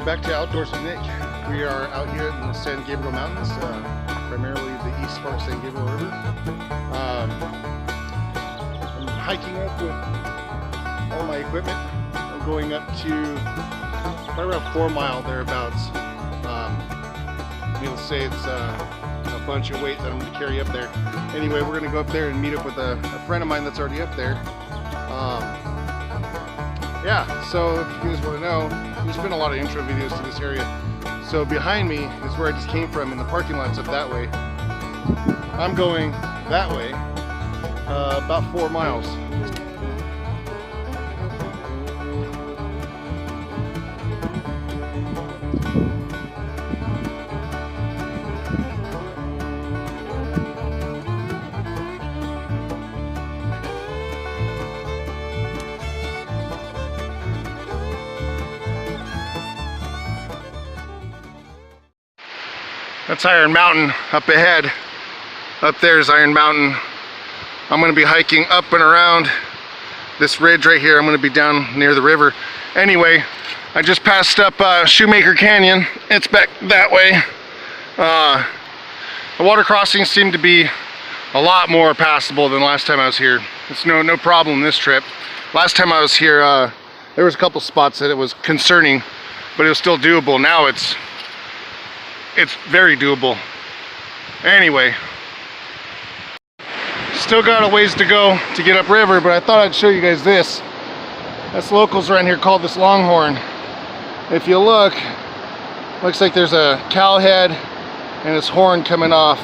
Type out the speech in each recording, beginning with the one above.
back to Outdoors with Nick. We are out here in the San Gabriel Mountains, primarily the East Fork San Gabriel River. I'm hiking up with all my equipment. I'm going up to right around 4 Mile thereabouts. Needless to say, it's a bunch of weight that I'm going to carry up there. Anyway, we're going to go up there and meet up with a friend of mine that's already up there. Yeah, so if you guys want to know, there's been a lot of intro videos to this area. So behind me is where I just came from, and the parking lot's up that way. I'm going that way, about 4 miles. That's Iron Mountain up ahead. Up there is Iron Mountain. I'm going to be hiking up and around this ridge right here. I'm going to be down near the river. Anyway, I just passed up Shoemaker Canyon. It's back that way. The water crossings seem to be a lot more passable than last time I was here. It's no problem this trip. Last time I was here, there was a couple spots that it was concerning, but it was still doable. Now it's very doable. Anyway, still got a ways to go to get upriver, but I thought I'd show you guys this. Us locals around here call this Longhorn. If you look, looks like there's a cow head and its horn coming off.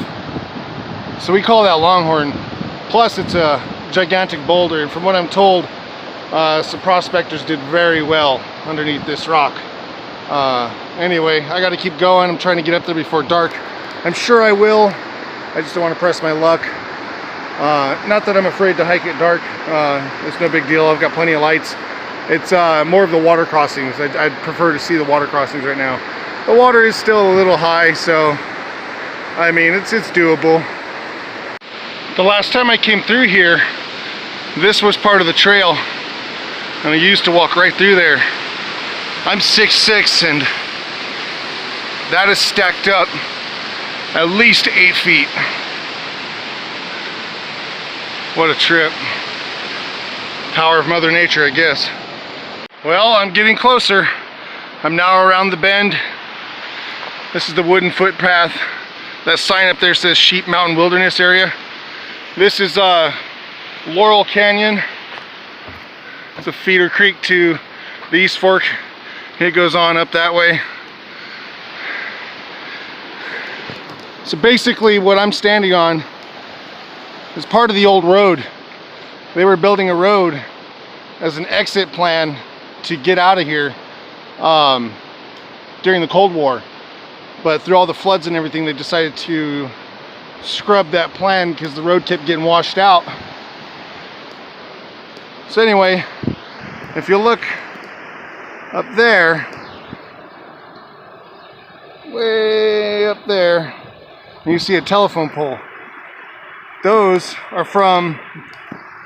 So we call that Longhorn. Plus it's a gigantic boulder, and from what I'm told, some prospectors did very well underneath this rock. Anyway, I got to keep going. I'm trying to get up there before dark. I'm sure I will. I just don't want to press my luck. Not that I'm afraid to hike at dark. It's no big deal. I've got plenty of lights. It's more of the water crossings. I'd prefer to see the water crossings right now. The water is still a little high, so I mean it's doable. The last time I came through here, this was part of the trail, and I used to walk right through there. I'm 6'6", and that is stacked up at least 8 feet. What a trip. Power of Mother Nature, I guess. Well, I'm getting closer. I'm now around the bend. This is the wooden footpath. That sign up there says Sheep Mountain Wilderness Area. This is Laurel Canyon. It's a feeder creek to the East Fork. It goes on up that way. So basically what I'm standing on is part of the old road. They were building a road as an exit plan to get out of here during the Cold War. But through all the floods and everything, they decided to scrub that plan because the road kept getting washed out. So anyway, if you look up there, way up there, you see a telephone pole. Those are from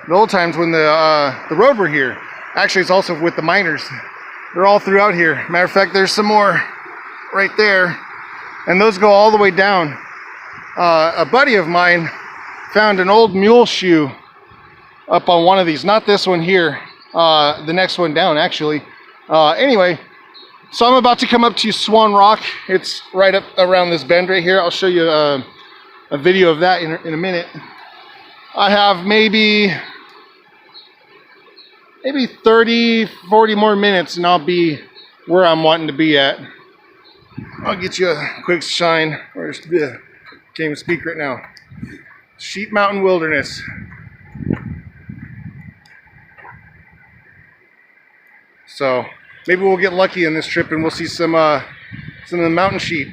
the old times when the road were here. Actually, it's also with the miners. They're all throughout here. Matter of fact, there's some more right there, and those go all the way down. A buddy of mine found an old mule shoe up on one of these. Not this one here. The next one down, actually. Anyway, so I'm about to come up to Swan Rock. It's right up around this bend right here. I'll show you a video of that in a minute. I have maybe 30, 40 more minutes and I'll be where I'm wanting to be at. I'll get you a quick shine. Where's the can't even speak right now. Sheep Mountain Wilderness. So maybe we'll get lucky in this trip and we'll see some of the mountain sheep.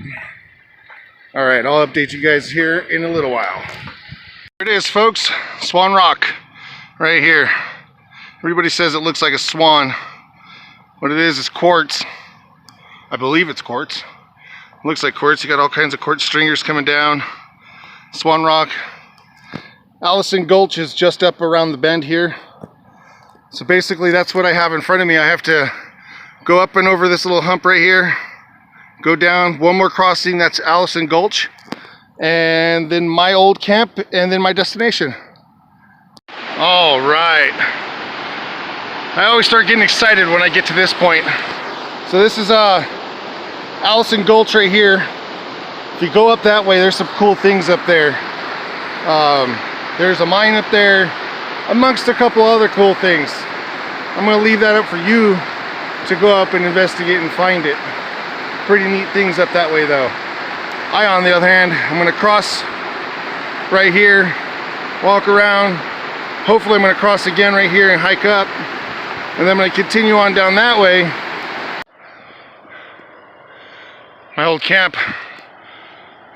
All right, I'll update you guys here in a little while. Here it is, folks. Swan Rock, right here. Everybody says it looks like a swan. What it is quartz. I believe it's quartz. It looks like quartz. You got all kinds of quartz stringers coming down. Swan Rock. Allison Gulch is just up around the bend here. So basically that's what I have in front of me. I have to go up and over this little hump right here, go down one more crossing, that's Allison Gulch, and then my old camp, and then my destination. All right. I always start getting excited when I get to this point. So this is Allison Gulch right here. If you go up that way, there's some cool things up there. There's a mine up there, amongst a couple other cool things. I'm gonna leave that up for you to go up and investigate and find it. Pretty neat things up that way though. I, on the other hand, I'm gonna cross right here, walk around. Hopefully I'm gonna cross again right here and hike up. And then I'm gonna continue on down that way. My old camp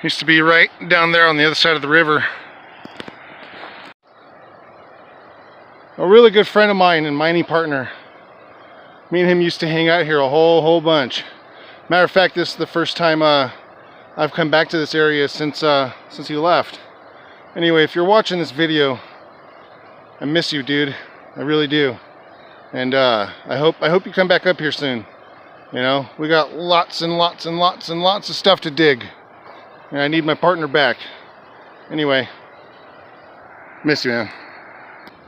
used to be right down there on the other side of the river. A really good friend of mine and mining partner. Me and him used to hang out here a whole bunch. Matter of fact, this is the first time I've come back to this area since he left. Anyway, if you're watching this video, I miss you, dude. I really do. And I hope you come back up here soon. You know, we got lots and lots and lots and lots of stuff to dig. And I need my partner back. Anyway, miss you, man.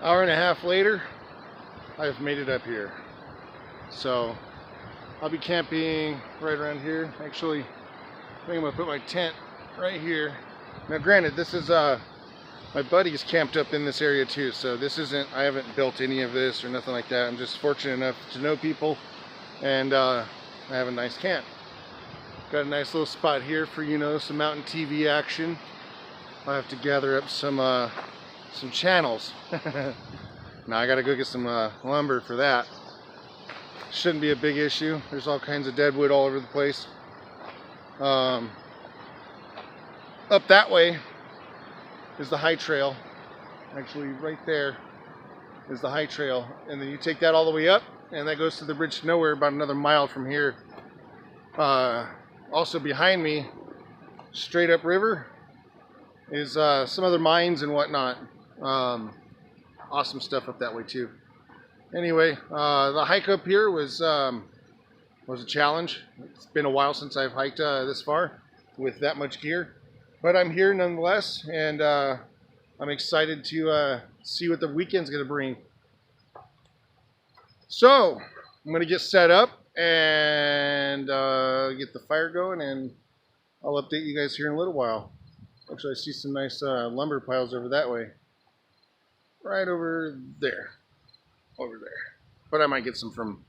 Hour and a half later, I've made it up here. So I'll be camping right around here. Actually, I think I'm gonna put my tent right here. Now granted, this is my buddy's camped up in this area too, so this isn't, I haven't built any of this or nothing like that. I'm just fortunate enough to know people, and I have a nice camp. Got a nice little spot here for, you know, some mountain TV action. I'll have to gather up some channels. Now I gotta go get some lumber for that. Shouldn't be a big issue. There's all kinds of dead wood all over the place. Up that way is the high trail. Actually, right there is the high trail, and then you take that all the way up, and that goes to the bridge to nowhere, about another mile from here. Also behind me, straight up river, is some other mines and whatnot. Awesome stuff up that way too. Anyway, the hike up here was a challenge. It's been a while since I've hiked this far with that much gear, but I'm here nonetheless, and I'm excited to see what the weekend's gonna bring. So I'm gonna get set up and get the fire going, and I'll update you guys here in a little while. Actually, I see some nice lumber piles over that way. Right over there. Over there. But I might get some from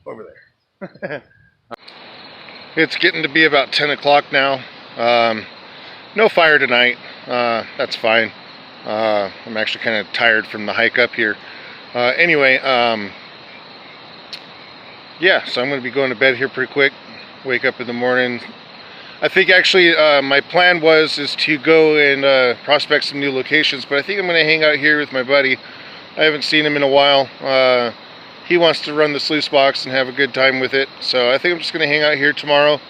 over there. It's getting to be about 10 o'clock now. No fire tonight. That's fine. I'm actually kind of tired from the hike up here. Anyway, yeah, so I'm going to be going to bed here pretty quick. Wake up in the morning. I think actually my plan is to go and prospect some new locations, but I think I'm going to hang out here with my buddy. I haven't seen him in a while. He wants to run the sluice box and have a good time with it, so I think I'm just going to hang out here tomorrow,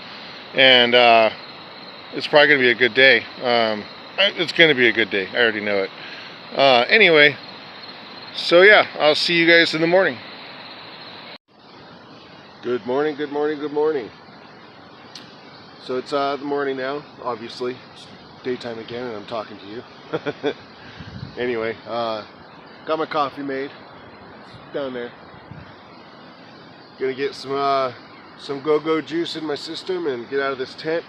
and it's probably going to be a good day. It's going to be a good day. I already know it. Anyway, so yeah, I'll see you guys in the morning. Good morning, good morning, good morning. So it's the morning now, obviously. It's daytime again, and I'm talking to you. Anyway, got my coffee made. It's down there. Gonna get some go-go juice in my system and get out of this tent.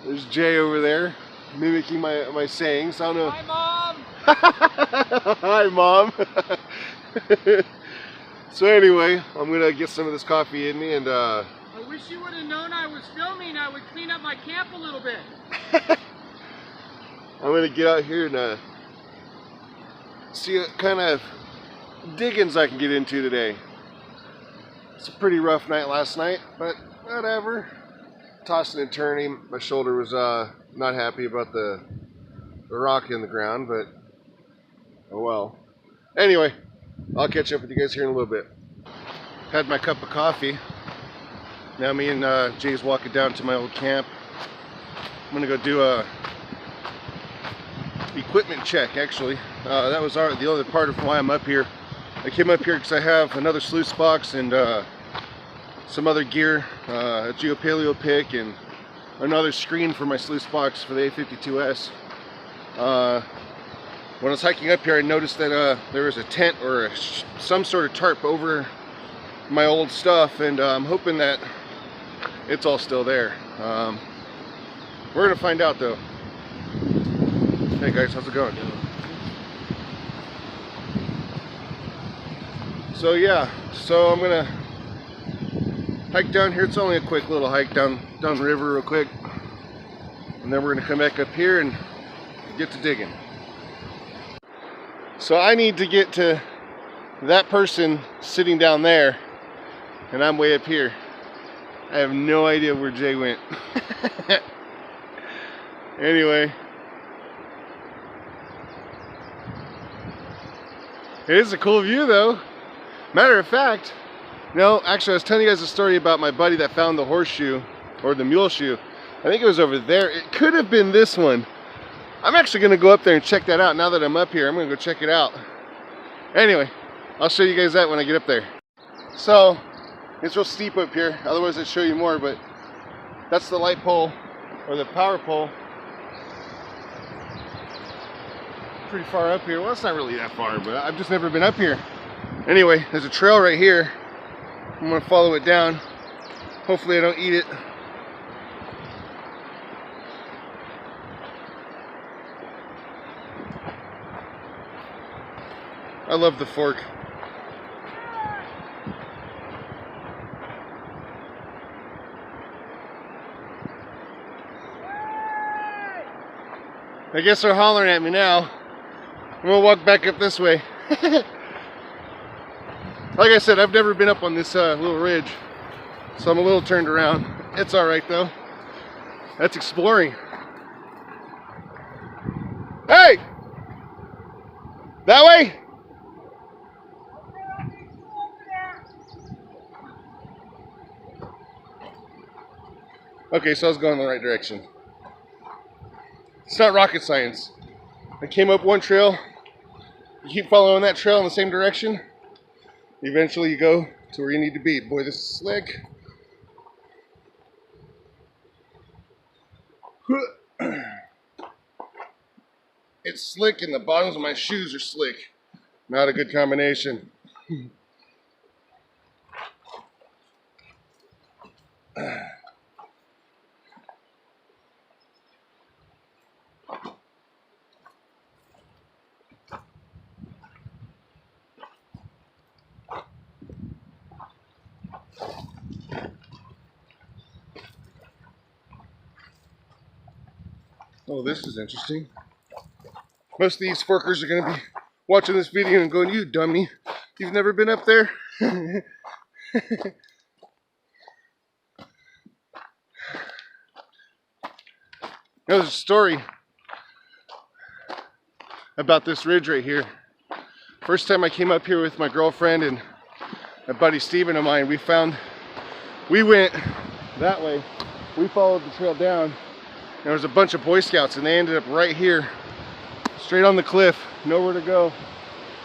There's Jay over there, mimicking my sayings. I don't know. Hi, Mom. Hi, Mom. So anyway, I'm gonna get some of this coffee in me, and I wish you would have known I was filming. I would clean up my camp a little bit. I'm gonna get out here and see what kind of diggings I can get into today. It's a pretty rough night last night, but whatever. Tossing and turning. My shoulder was not happy about the rock in the ground, but oh well. Anyway, I'll catch up with you guys here in a little bit. Had my cup of coffee. Now me and Jay's walking down to my old camp. I'm gonna go do a equipment check, actually. That was the other part of why I'm up here. I came up here because I have another sluice box and some other gear, a GeoPaleo pick, and another screen for my sluice box for the A52S. When I was hiking up here, I noticed that there was a tent or some sort of tarp over my old stuff, and I'm hoping that it's all still there. We're gonna find out though. Hey guys, how's it going? So yeah, so I'm gonna hike down here. It's only a quick little hike down the river real quick, and then we're gonna come back up here and get to digging. So I need to get to that person sitting down there, and I'm way up here. I have no idea where Jay went. Anyway, it is a cool view though. Matter of fact, no, actually I was telling you guys a story about my buddy that found the horseshoe, or the mule shoe. I think it was over there. It could have been this one. I'm actually gonna go up there and check that out. Now that I'm up here, I'm gonna go check it out. Anyway, I'll show you guys that when I get up there. So, it's real steep up here, otherwise I'd show you more, but that's the light pole, or the power pole. Pretty far up here. Well, it's not really that far, but I've just never been up here. Anyway, there's a trail right here. I'm gonna follow it down. Hopefully I don't eat it. I love the fork. I guess they're hollering at me now. I'm gonna walk back up this way. Like I said, I've never been up on this little ridge, so I'm a little turned around. It's all right though. That's exploring. Hey! That way? Okay, so I was going in the right direction. It's not rocket science. I came up one trail, you keep following that trail in the same direction, eventually you go to where you need to be. Boy, this is slick. It's slick and the bottoms of my shoes are slick. Not a good combination. Oh, this is interesting. Most of these forkers are going to be watching this video and going, "You dummy, you've never been up there?" There's a story about this ridge right here. First time I came up here with my girlfriend and my buddy Steven of mine, we went that way. We followed the trail down. There was a bunch of Boy Scouts and they ended up right here, straight on the cliff, nowhere to go.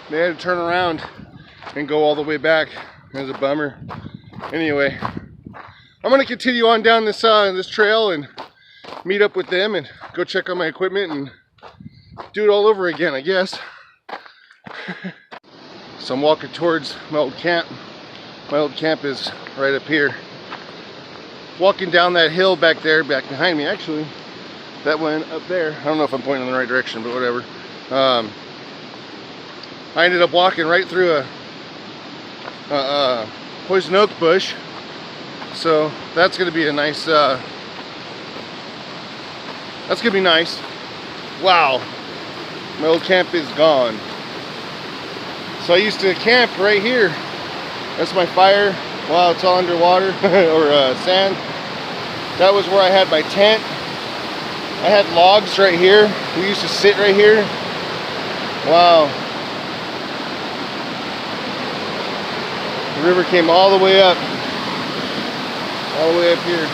They had to turn around and go all the way back. It was a bummer. Anyway, I'm gonna continue on down this trail and meet up with them and go check on my equipment and do it all over again, I guess. So I'm walking towards my old camp. My old camp is right up here. Walking down that hill back there, back behind me actually. That went up there. I don't know if I'm pointing in the right direction, but whatever. I ended up walking right through a poison oak bush. So that's gonna be a nice, that's gonna be nice. Wow, my old camp is gone. So I used to camp right here. That's my fire. Wow, it's all underwater or sand. That was where I had my tent. I had logs right here. We used to sit right here. Wow. The river came all the way up. All the way up here.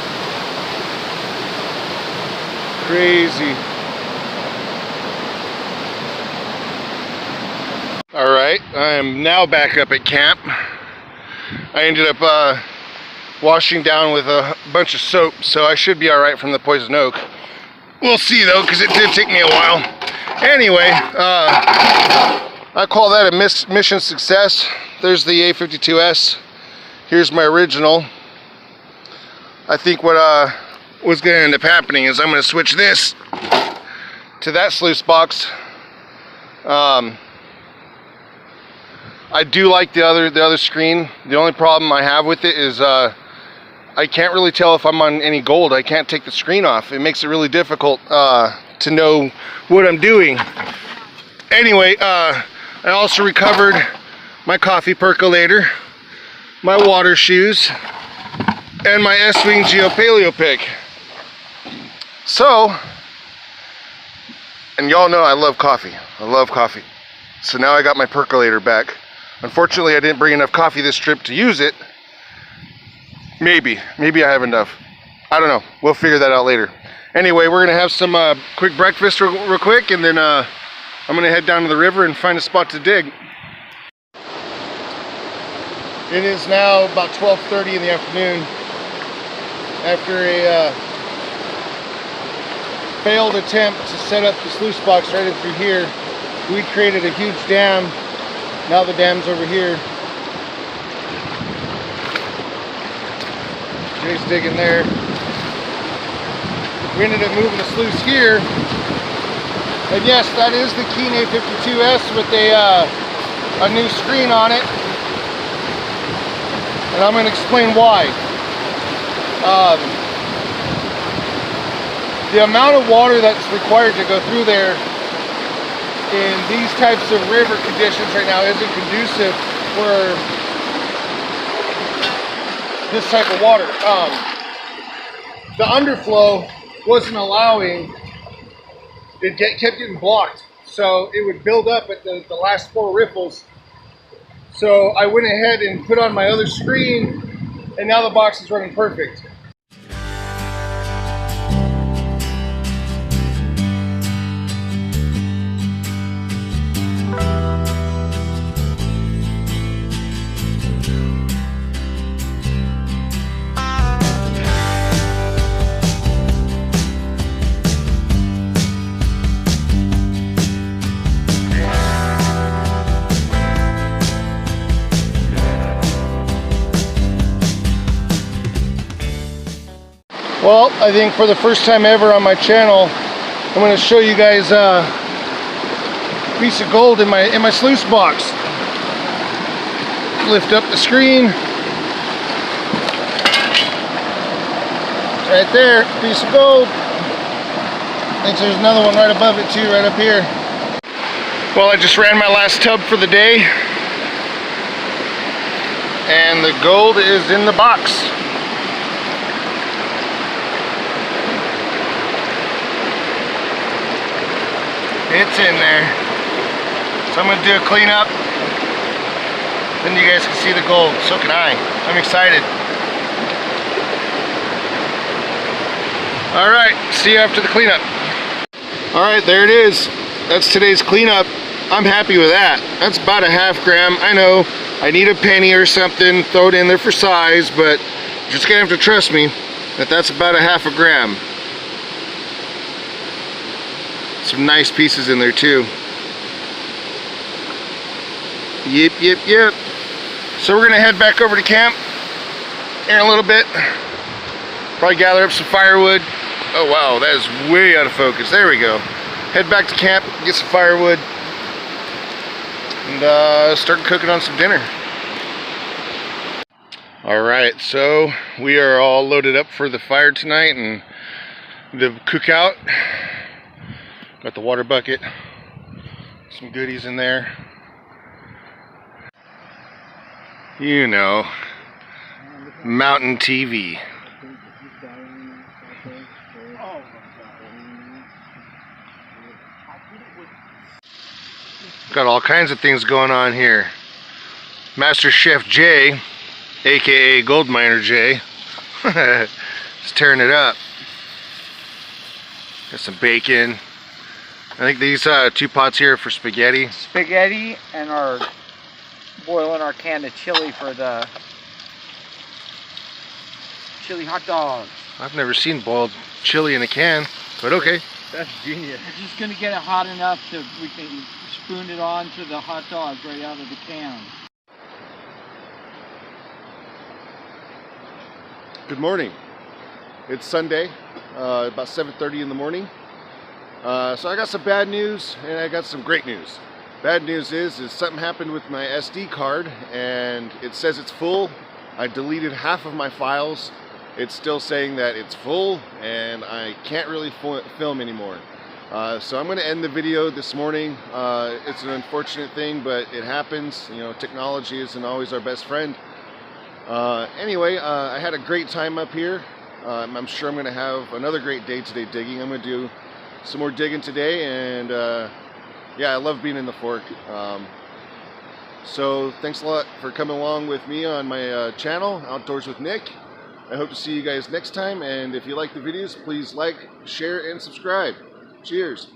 Crazy. All right, I am now back up at camp. I ended up washing down with a bunch of soap, so I should be all right from the poison oak. We'll see though, because it did take me a while. Anyway, I call that a mission success. There's the A52S. Here's my original. I think what was going to end up happening is I'm going to switch this to that sluice box. I do like the other screen. The only problem I have with it is I can't really tell if I'm on any gold. I can't take the screen off. It makes it really difficult to know what I'm doing. Anyway, I also recovered my coffee percolator, my water shoes, and my S-Wing Geo Paleo pick. So, and y'all know I love coffee. I love coffee. So now I got my percolator back. Unfortunately, I didn't bring enough coffee this trip to use it. Maybe I have enough. I don't know. We'll figure that out later. Anyway, we're gonna have some quick breakfast real quick, and then I'm gonna head down to the river and find a spot to dig. It is now about 12:30 in the afternoon. After a failed attempt to set up the sluice box right in through here, we created a huge dam. Now the dam's over here. Jay's digging there. We ended up moving the sluice here. And yes, that is the Keen A52S with a new screen on it. And I'm going to explain why. The amount of water that's required to go through there in these types of river conditions right now isn't conducive for this type of water. The underflow wasn't allowing, it kept getting blocked, so it would build up at the last 4 riffles. So I went ahead and put on my other screen, and now the box is running perfect. Well, I think for the first time ever on my channel, I'm going to show you guys a piece of gold in my sluice box. Lift up the screen. Right there, piece of gold. I think there's another one right above it too, right up here. Well, I just ran my last tub for the day, and the gold is in the box. It's in there. So I'm going to do a cleanup. Then you guys can see the gold. So can I. I'm excited. Alright, see you after the cleanup. Alright, there it is. That's today's cleanup. I'm happy with that. That's about a ½ gram. I know I need a penny or something, throw it in there for size, but you're just going to have to trust me that that's about a ½ gram. Some nice pieces in there too. Yep. So we're gonna head back over to camp in a little bit. Probably gather up some firewood. Oh wow, that is way out of focus. There we go. Head back to camp, get some firewood, and start cooking on some dinner. Alright, so we are all loaded up for the fire tonight and the cookout. Got the water bucket, some goodies in there. You know, Mountain TV. Got all kinds of things going on here. Master Chef Jay, aka Gold Miner Jay, is tearing it up. Got some bacon. I think these 2 pots here are for spaghetti. Spaghetti, and boiling our can of chili for the chili hot dogs. I've never seen boiled chili in a can, but okay. That's genius. We're just gonna get it hot enough so we can spoon it onto the hot dog right out of the can. Good morning. It's Sunday, about 7:30 in the morning. So I got some bad news and I got some great news. Bad news is something happened with my SD card and it says it's full. I deleted half of my files. It's still saying that it's full and I can't really film anymore. So I'm going to end the video this morning. It's an unfortunate thing, but it happens. You know, technology isn't always our best friend. Anyway, I had a great time up here. I'm sure I'm going to have another great day today digging. I'm going to do some more digging today, and yeah, I love being in the fork. So thanks a lot for coming along with me on my channel, Outdoors with Nick. I hope to see you guys next time, and if you like the videos, please like, share, and subscribe. Cheers.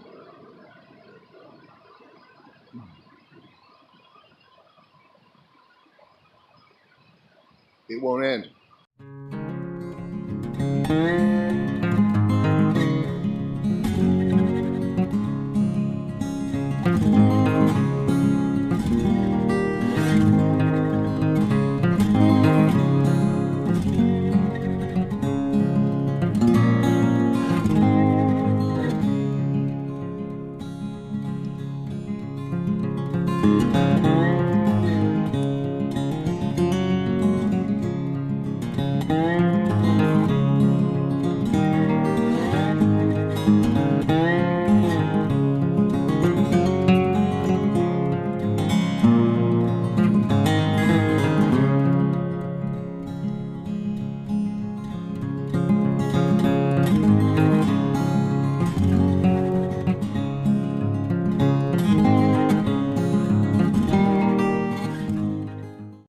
It won't end.